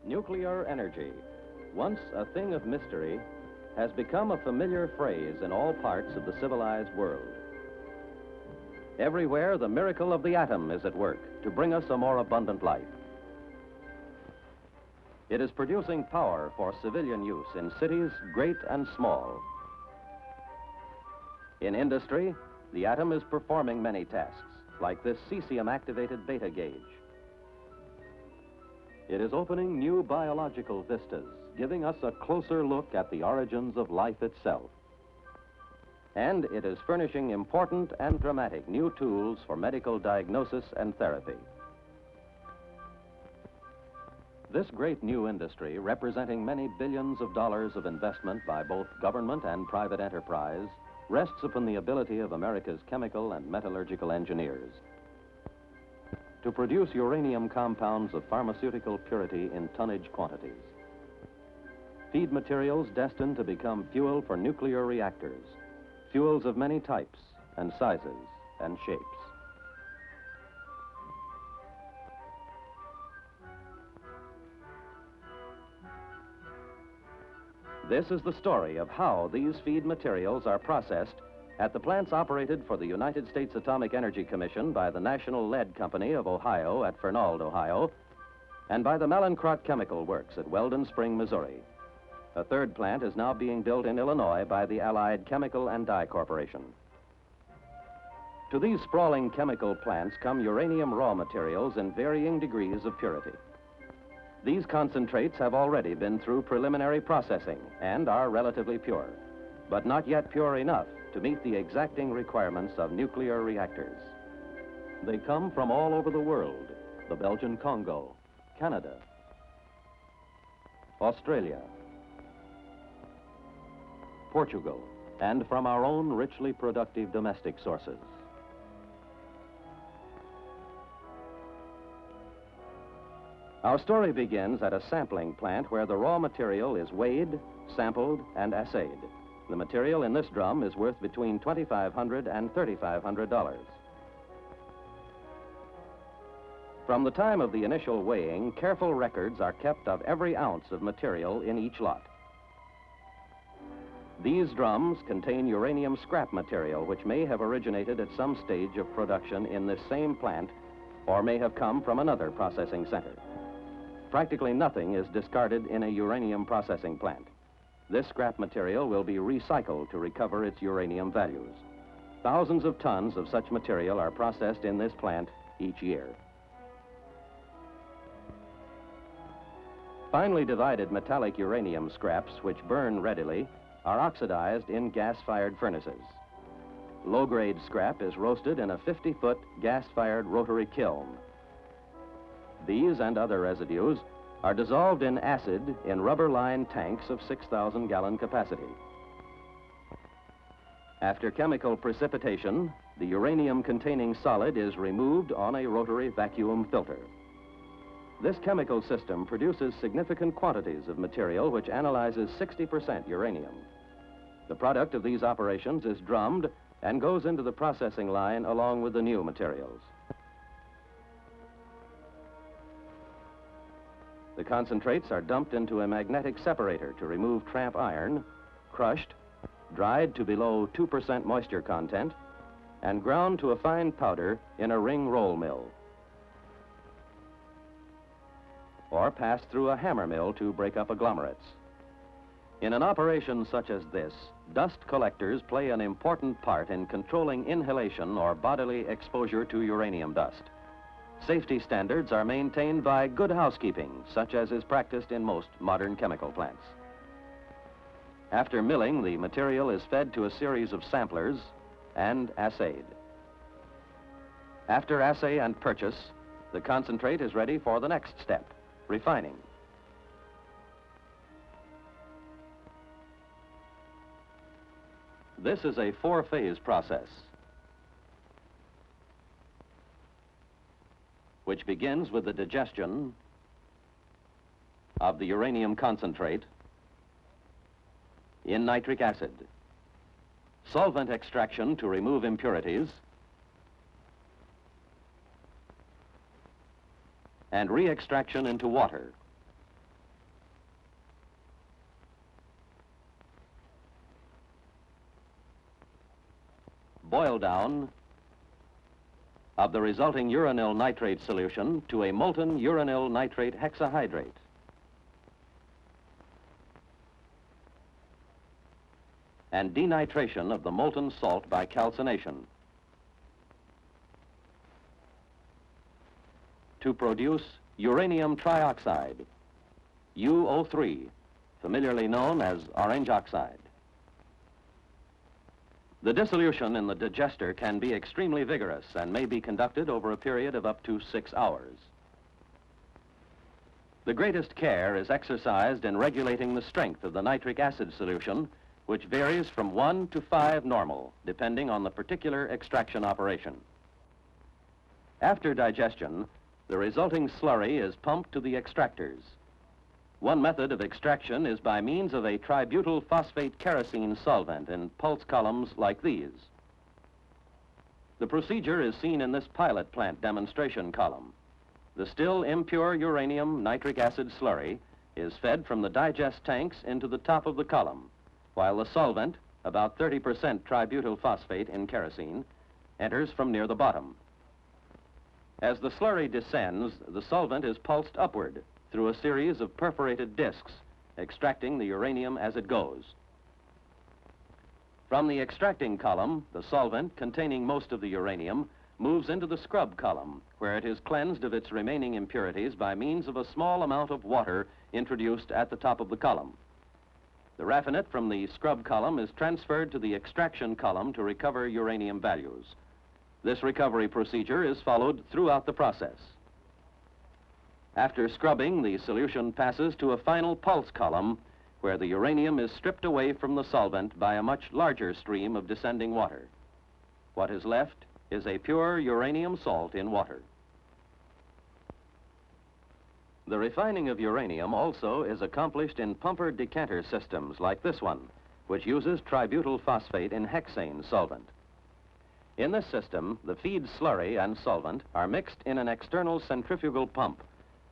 Nuclear energy, once a thing of mystery, has become a familiar phrase in all parts of the civilized world. Everywhere, the miracle of the atom is at work to bring us a more abundant life. It is producing power for civilian use in cities great and small. In industry, the atom is performing many tasks, like this cesium-activated beta gauge. It is opening new biological vistas, giving us a closer look at the origins of life itself. And it is furnishing important and dramatic new tools for medical diagnosis and therapy. This great new industry, representing many billions of dollars of investment by both government and private enterprise, rests upon the ability of America's chemical and metallurgical engineers to produce uranium compounds of pharmaceutical purity in tonnage quantities. Feed materials destined to become fuel for nuclear reactors, fuels of many types and sizes and shapes. This is the story of how these feed materials are processed at the plants operated for the United States Atomic Energy Commission by the National Lead Company of Ohio at Fernald, Ohio, and by the Mallinckrodt Chemical Works at Weldon Spring, Missouri. A third plant is now being built in Illinois by the Allied Chemical and Dye Corporation. To these sprawling chemical plants come uranium raw materials in varying degrees of purity. These concentrates have already been through preliminary processing and are relatively pure, but not yet pure enough to meet the exacting requirements of nuclear reactors. They come from all over the world: the Belgian Congo, Canada, Australia, Portugal, and from our own richly productive domestic sources. Our story begins at a sampling plant where the raw material is weighed, sampled, and assayed. The material in this drum is worth between $2,500 and $3,500. From the time of the initial weighing, careful records are kept of every ounce of material in each lot. These drums contain uranium scrap material which may have originated at some stage of production in this same plant or may have come from another processing center. Practically nothing is discarded in a uranium processing plant. This scrap material will be recycled to recover its uranium values. Thousands of tons of such material are processed in this plant each year. Finely divided metallic uranium scraps, which burn readily, are oxidized in gas-fired furnaces. Low-grade scrap is roasted in a 50-foot gas-fired rotary kiln. These and other residues are dissolved in acid in rubber-lined tanks of 6,000-gallon capacity. After chemical precipitation, the uranium-containing solid is removed on a rotary vacuum filter. This chemical system produces significant quantities of material which analyzes 60% uranium. The product of these operations is drummed and goes into the processing line along with the new materials. The concentrates are dumped into a magnetic separator to remove tramp iron, crushed, dried to below 2% moisture content, and ground to a fine powder in a ring roll mill, or passed through a hammer mill to break up agglomerates. In an operation such as this, dust collectors play an important part in controlling inhalation or bodily exposure to uranium dust. Safety standards are maintained by good housekeeping, such as is practiced in most modern chemical plants. After milling, the material is fed to a series of samplers and assayed. After assay and purchase, the concentrate is ready for the next step, refining. This is a four-phase process, which begins with the digestion of the uranium concentrate in nitric acid, solvent extraction to remove impurities, and re-extraction into water. boil down of the resulting uranyl nitrate solution to a molten uranyl nitrate hexahydrate. And denitration of the molten salt by calcination to produce uranium trioxide, UO3, familiarly known as orange oxide. The dissolution in the digester can be extremely vigorous and may be conducted over a period of up to 6 hours. The greatest care is exercised in regulating the strength of the nitric acid solution, which varies from 1 to 5 normal, depending on the particular extraction operation. After digestion, the resulting slurry is pumped to the extractors. One method of extraction is by means of a tributyl phosphate kerosene solvent in pulse columns like these. The procedure is seen in this pilot plant demonstration column. The still impure uranium nitric acid slurry is fed from the digest tanks into the top of the column, while the solvent, about 30% tributyl phosphate in kerosene, enters from near the bottom. As the slurry descends, the solvent is pulsed upward through a series of perforated discs, extracting the uranium as it goes. From the extracting column, the solvent, containing most of the uranium, moves into the scrub column, where it is cleansed of its remaining impurities by means of a small amount of water introduced at the top of the column. The raffinate from the scrub column is transferred to the extraction column to recover uranium values. This recovery procedure is followed throughout the process. After scrubbing, the solution passes to a final pulse column, where the uranium is stripped away from the solvent by a much larger stream of descending water. What is left is a pure uranium salt in water. The refining of uranium also is accomplished in pumper decanter systems like this one, which uses tributyl phosphate in hexane solvent. In this system, the feed slurry and solvent are mixed in an external centrifugal pump,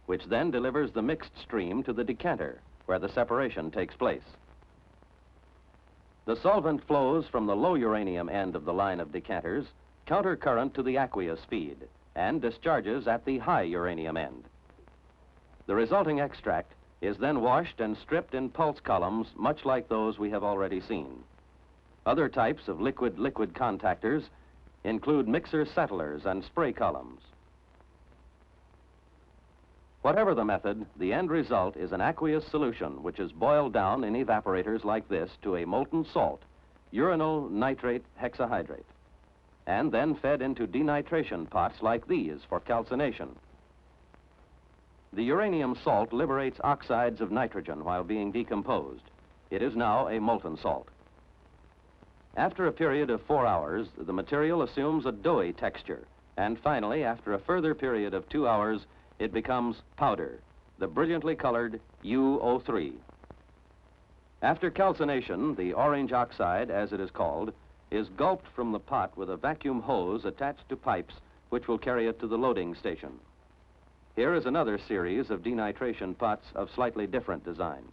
which then delivers the mixed stream to the decanter, where the separation takes place. The solvent flows from the low uranium end of the line of decanters, countercurrent to the aqueous feed, and discharges at the high uranium end. The resulting extract is then washed and stripped in pulse columns much like those we have already seen. Other types of liquid-liquid contactors include mixer settlers and spray columns. Whatever the method, the end result is an aqueous solution which is boiled down in evaporators like this to a molten salt, uranyl nitrate hexahydrate, and then fed into denitration pots like these for calcination. The uranium salt liberates oxides of nitrogen while being decomposed. It is now a molten salt. After a period of 4 hours, the material assumes a doughy texture, and finally, after a further period of 2 hours, it becomes powder, the brilliantly colored UO3. After calcination, the orange oxide, as it is called, is gulped from the pot with a vacuum hose attached to pipes which will carry it to the loading station. Here is another series of denitration pots of slightly different design.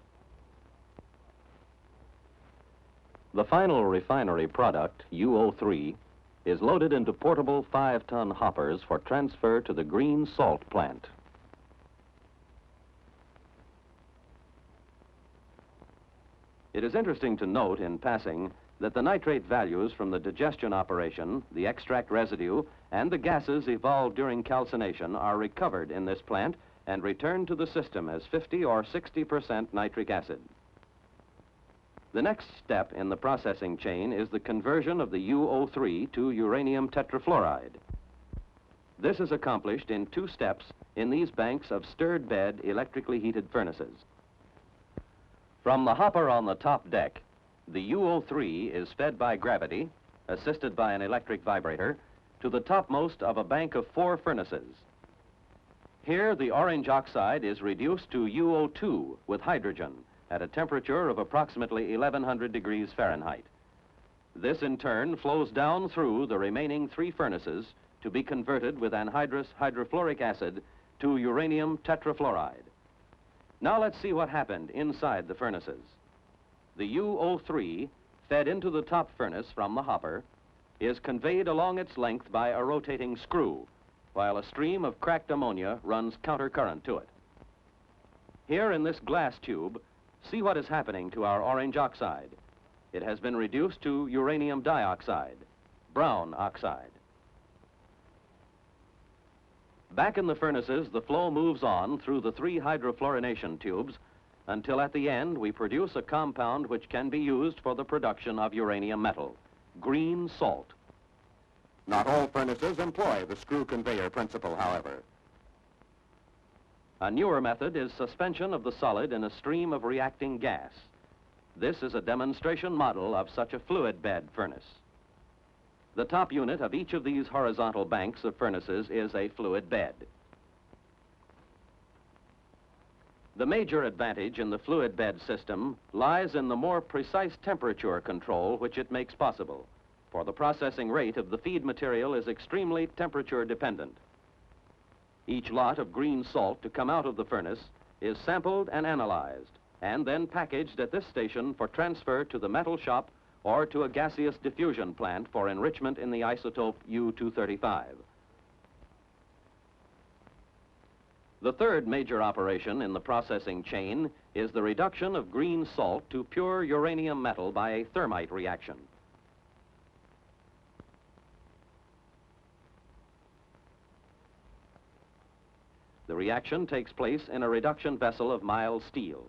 The final refinery product, UO3, is loaded into portable 5-ton hoppers for transfer to the green salt plant. It is interesting to note in passing that the nitrate values from the digestion operation, the extract residue, and the gases evolved during calcination are recovered in this plant and returned to the system as 50 or 60% nitric acid. The next step in the processing chain is the conversion of the UO3 to uranium tetrafluoride. This is accomplished in 2 steps in these banks of stirred bed electrically heated furnaces. From the hopper on the top deck, the UO3 is fed by gravity, assisted by an electric vibrator, to the topmost of a bank of 4 furnaces. Here, the orange oxide is reduced to UO2 with hydrogen at a temperature of approximately 1100 degrees Fahrenheit. This, in turn, flows down through the remaining 3 furnaces to be converted with anhydrous hydrofluoric acid to uranium tetrafluoride. Now let's see what happened inside the furnaces. The UO3 fed into the top furnace from the hopper, is conveyed along its length by a rotating screw, while a stream of cracked ammonia runs countercurrent to it. Here in this glass tube, see what is happening to our orange oxide. It has been reduced to uranium dioxide, brown oxide. Back in the furnaces, the flow moves on through the 3 hydrofluorination tubes until at the end we produce a compound which can be used for the production of uranium metal, green salt. Not all furnaces employ the screw conveyor principle, however. A newer method is suspension of the solid in a stream of reacting gas. This is a demonstration model of such a fluid bed furnace. The top unit of each of these horizontal banks of furnaces is a fluid bed. The major advantage in the fluid bed system lies in the more precise temperature control which it makes possible, for the processing rate of the feed material is extremely temperature dependent. Each lot of green salt to come out of the furnace is sampled and analyzed, and then packaged at this station for transfer to the metal shop or to a gaseous diffusion plant for enrichment in the isotope U-235. The third major operation in the processing chain is the reduction of green salt to pure uranium metal by a thermite reaction. The reaction takes place in a reduction vessel of mild steel.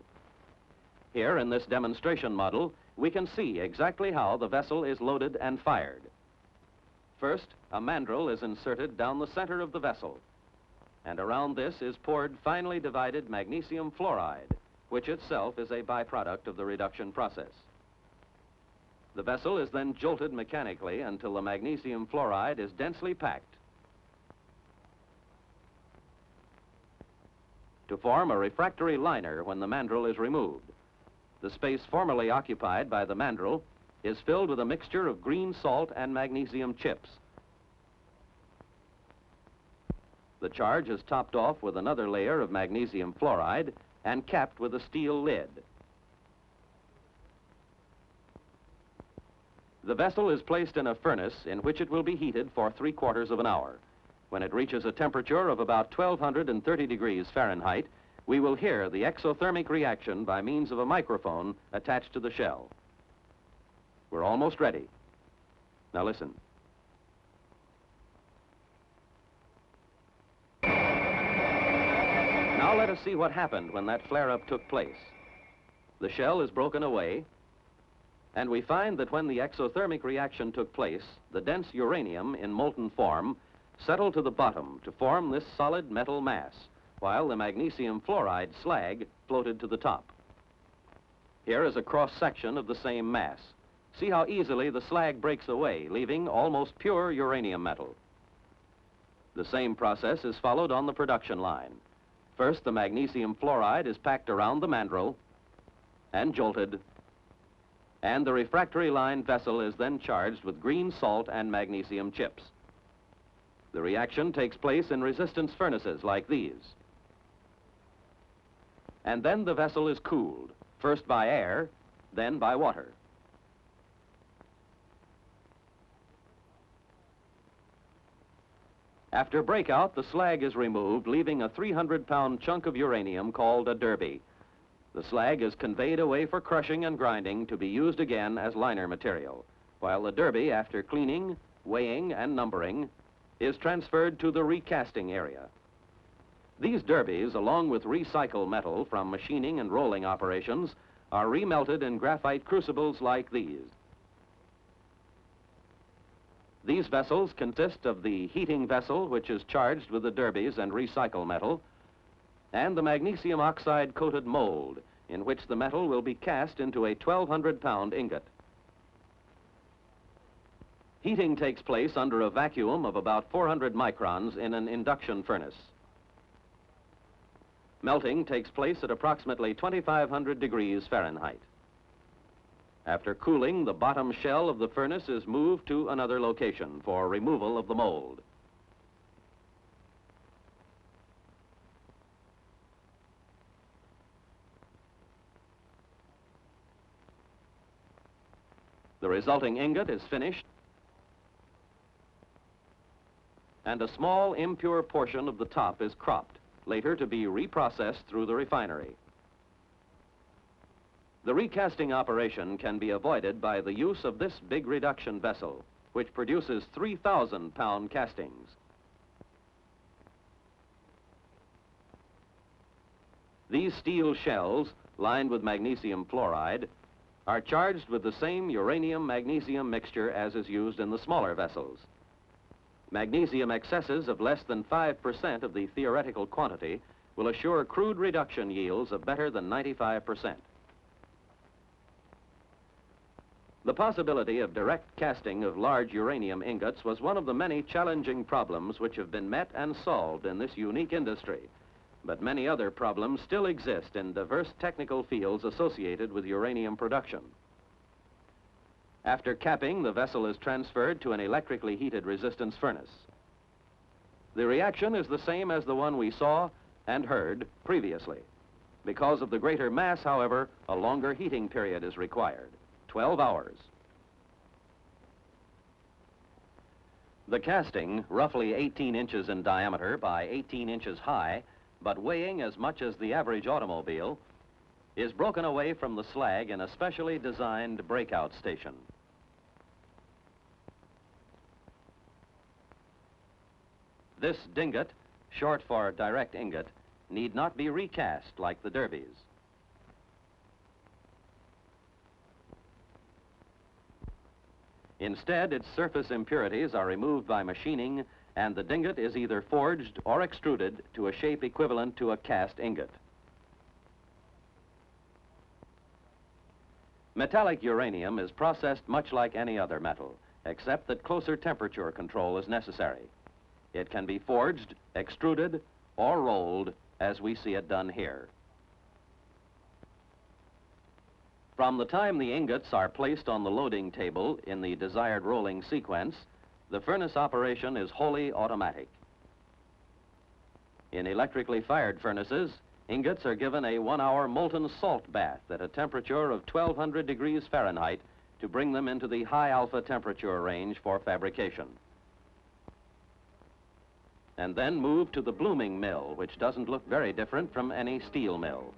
Here in this demonstration model, we can see exactly how the vessel is loaded and fired. First, a mandrel is inserted down the center of the vessel, and around this is poured finely divided magnesium fluoride, which itself is a byproduct of the reduction process. The vessel is then jolted mechanically until the magnesium fluoride is densely packed. To form a refractory liner when the mandrel is removed. The space formerly occupied by the mandrel is filled with a mixture of green salt and magnesium chips. The charge is topped off with another layer of magnesium fluoride and capped with a steel lid. The vessel is placed in a furnace in which it will be heated for 3/4 of an hour. When it reaches a temperature of about 1230 degrees Fahrenheit, we will hear the exothermic reaction by means of a microphone attached to the shell. We're almost ready. Now listen. Now let us see what happened when that flare-up took place. The shell is broken away, and we find that when the exothermic reaction took place, the dense uranium in molten form settled to the bottom to form this solid metal mass, while the magnesium fluoride slag floated to the top. Here is a cross-section of the same mass. See how easily the slag breaks away, leaving almost pure uranium metal. The same process is followed on the production line. First, the magnesium fluoride is packed around the mandrel and jolted, and the refractory line vessel is then charged with green salt and magnesium chips. The reaction takes place in resistance furnaces like these. And then the vessel is cooled, first by air, then by water. After breakout, the slag is removed, leaving a 300-pound chunk of uranium called a derby. The slag is conveyed away for crushing and grinding to be used again as liner material, while the derby, after cleaning, weighing, and numbering, is transferred to the recasting area. These derbies, along with recycled metal from machining and rolling operations, are remelted in graphite crucibles like these. These vessels consist of the heating vessel, which is charged with the derbies and recycled metal, and the magnesium oxide coated mold, in which the metal will be cast into a 1,200-pound ingot. Heating takes place under a vacuum of about 400 microns in an induction furnace. Melting takes place at approximately 2,500 degrees Fahrenheit. After cooling, the bottom shell of the furnace is moved to another location for removal of the mold. The resulting ingot is finished and a small impure portion of the top is cropped, later to be reprocessed through the refinery. The recasting operation can be avoided by the use of this big reduction vessel, which produces 3,000-pound castings. These steel shells, lined with magnesium fluoride, are charged with the same uranium-magnesium mixture as is used in the smaller vessels. Magnesium excesses of less than 5% of the theoretical quantity will assure crude reduction yields of better than 95%. The possibility of direct casting of large uranium ingots was one of the many challenging problems which have been met and solved in this unique industry. But many other problems still exist in diverse technical fields associated with uranium production. After capping, the vessel is transferred to an electrically heated resistance furnace. The reaction is the same as the one we saw and heard previously. Because of the greater mass, however, a longer heating period is required, 12 hours. The casting, roughly 18 inches in diameter by 18 inches high, but weighing as much as the average automobile, is broken away from the slag in a specially designed breakout station. This dingot, short for direct ingot, need not be recast like the derbies. Instead, its surface impurities are removed by machining, and the dingot is either forged or extruded to a shape equivalent to a cast ingot. Metallic uranium is processed much like any other metal, except that closer temperature control is necessary. It can be forged, extruded, or rolled, as we see it done here. From the time the ingots are placed on the loading table in the desired rolling sequence, the furnace operation is wholly automatic. In electrically fired furnaces, ingots are given a 1-hour molten salt bath at a temperature of 1200 degrees Fahrenheit to bring them into the high alpha temperature range for fabrication. And then moved to the blooming mill, which doesn't look very different from any steel mill.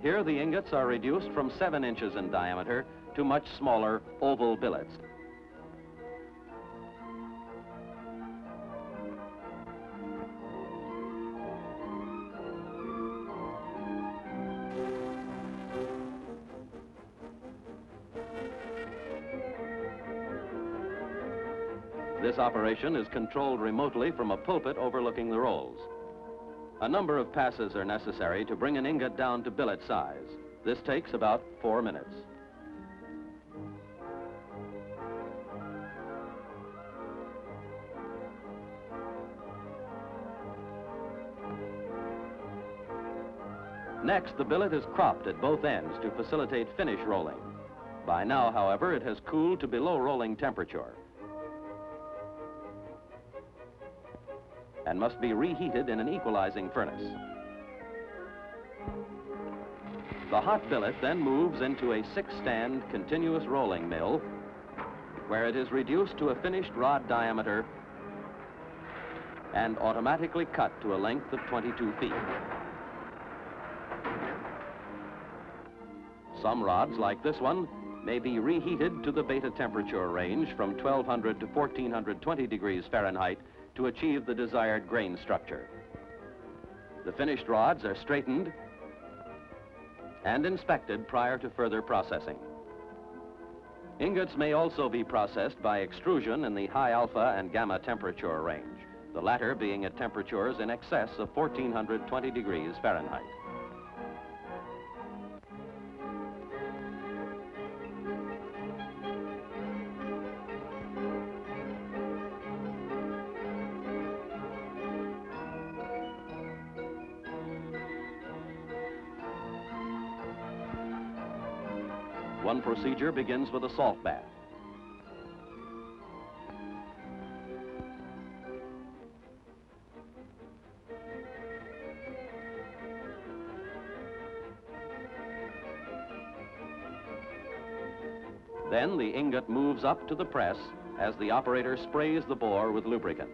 Here the ingots are reduced from 7 inches in diameter to much smaller oval billets. This operation is controlled remotely from a pulpit overlooking the rolls. A number of passes are necessary to bring an ingot down to billet size. This takes about 4 minutes. Next, the billet is cropped at both ends to facilitate finish rolling. By now, however, it has cooled to below rolling temperature and must be reheated in an equalizing furnace. The hot billet then moves into a 6-stand continuous rolling mill, where it is reduced to a finished rod diameter and automatically cut to a length of 22 feet. Some rods, like this one, may be reheated to the beta temperature range from 1200 to 1420 degrees Fahrenheit to achieve the desired grain structure. The finished rods are straightened and inspected prior to further processing. Ingots may also be processed by extrusion in the high alpha and gamma temperature range, the latter being at temperatures in excess of 1420 degrees Fahrenheit. One procedure begins with a salt bath. Then the ingot moves up to the press as the operator sprays the bore with lubricant.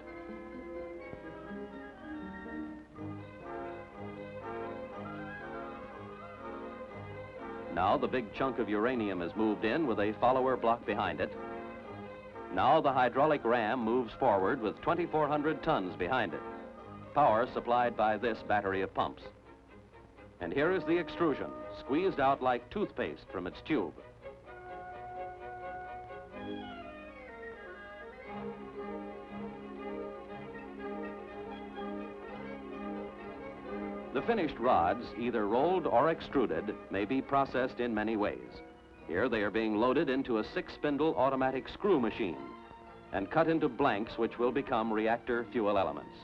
Now the big chunk of uranium is moved in with a follower block behind it. Now the hydraulic ram moves forward with 2,400 tons behind it, power supplied by this battery of pumps. And here is the extrusion, squeezed out like toothpaste from its tube. The finished rods, either rolled or extruded, may be processed in many ways. Here they are being loaded into a 6-spindle automatic screw machine and cut into blanks which will become reactor fuel elements.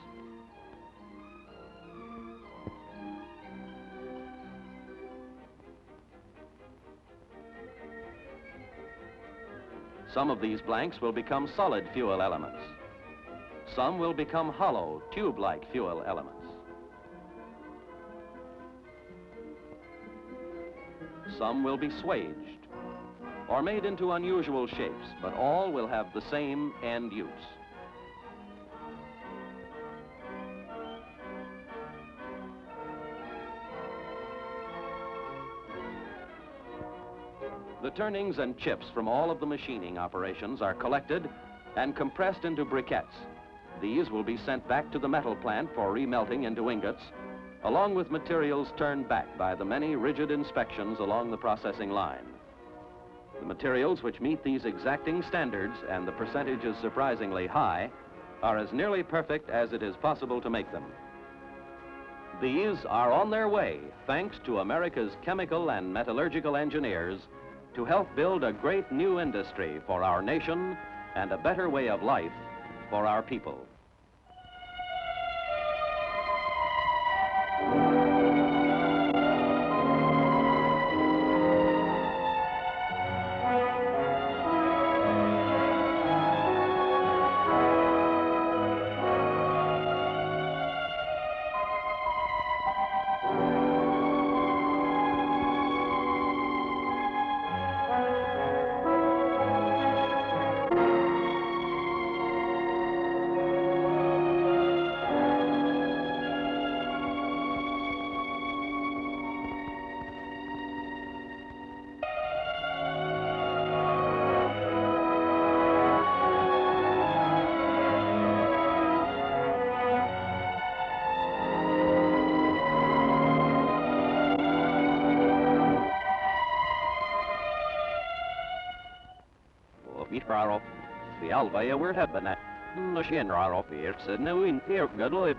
Some of these blanks will become solid fuel elements. Some will become hollow, tube-like fuel elements. Some will be swaged or made into unusual shapes, but all will have the same end use. The turnings and chips from all of the machining operations are collected and compressed into briquettes. These will be sent back to the metal plant for remelting into ingots, along with materials turned back by the many rigid inspections along the processing line. The materials which meet these exacting standards, and the percentage is surprisingly high, are as nearly perfect as it is possible to make them. These are on their way, thanks to America's chemical and metallurgical engineers, to help build a great new industry for our nation and a better way of life for our people. The Alva, we're having a machine right off here, so no in here, good,